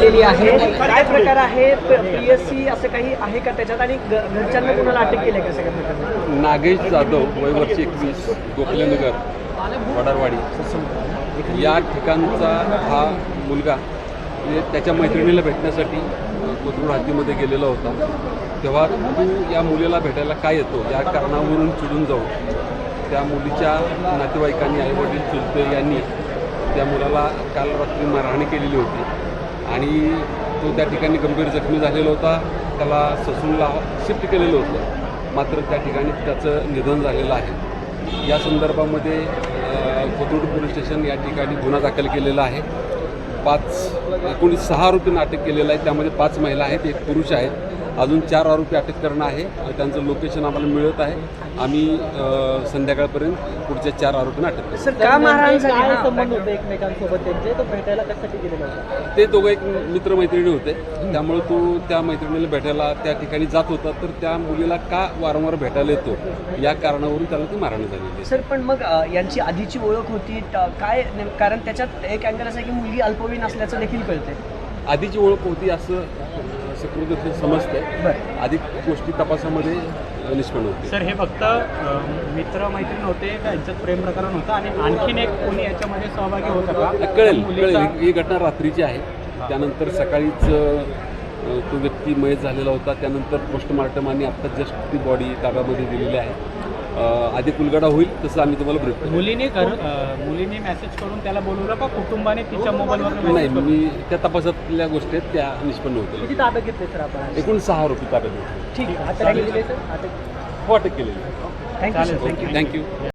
घेतलेली आहे. काय प्रकार आहे? PSC असं काही आहे का त्याच्यात? आणि घरच्यांना कोणाला अटक केली आहे का सगळ्या प्रकारे? नागेश जाधव वय वर्ष 21 गोखलेनगर वडारवाडी या ठिकाणचा हा मुलगा त्याच्या मैत्रिणीला भेटण्यासाठी कोथरूड हद्दीमध्ये गेलेला होता. तेव्हा तू या मुलीला भेटायला काय येतो या कारणावरून चिडून जाऊन त्या मुलीच्या नातेवाईकांनी आईवडील चुलते यांनी त्या मुलाला काल रात्री मारहाणी केलेली होती आणि तो त्या ठिकाणी गंभीर जखमी झालेला होता. त्याला ससूनला शिफ्ट केलेलं होतं, मात्र त्या ठिकाणी त्याचं निधन झालेलं आहे. या संदर्भामध्ये कोथरूड पोलीस स्टेशन या ठिकाणी गुन्हा दाखल केलेला आहे. एकूण 6 आरोपींना अटक केलेलं आहे. त्यामध्ये 5 महिला आहेत, 1 पुरुष आहेत. अजून 4 आरोपी अटक करणं आहे. त्यांचं लोकेशन आम्हाला मिळत आहे. आम्ही संध्याकाळपर्यंत पुढच्या 4 आरोपींना अटक करू. सर, का मारहाण झाली? संबंध होते एकमेकांसोबत त्यांचे, तो भेटायला कशासाठी गेलेला होता? ते दोघं एक मित्रमैत्रिणी होते. त्यामुळे तो त्या मैत्रिणीला भेटायला त्या ठिकाणी जात होता. तर त्या मुलीला का वारंवार भेटायला येतो या कारणावरून त्याला ती मारहाण झालेली. सर, पण मग यांची आधीची ओळख होती काय? कारण त्याच्यात एक अँगल असं आहे की मुलगी अल्पवयीन असल्याचं देखील कळते. आधीची ओळख होती असं सकृत समजतंय. अधिक गोष्टी तपासामध्ये निष्पन्न होते. सर, हे फक्त मित्र-मैत्रीण होते का यांच्यात प्रेम प्रकरण होतं आणि आणखीन एक कोणी याच्यामध्ये सहभागी होतं का? कळेल. ही घटना रात्रीची आहे. त्यानंतर सकाळीच तो व्यक्ती मयत झालेला होता. त्यानंतर पोस्टमार्टम आणि आत्ता जस्ट ती बॉडी ताब्यामध्ये दिलेली आहे. अधिक उलगडा होईल तसं आम्ही तुम्हाला ब्रीफ करू. मुलीने मेसेज करून त्याला बोलवलं का कुटुंबाने तिच्या मोबाईलवर? नाही, मी त्या तपासातल्या गोष्टी आहेत त्या निष्पन्न होतील. किती ताब्यात घेतले सर आपण? एकूण 6 आरोपी ताब्यात घेतले. ठीक आहे. अटक केलेली आहे सर? हो, अटक केलेली. Thank you sir. थँक्यू.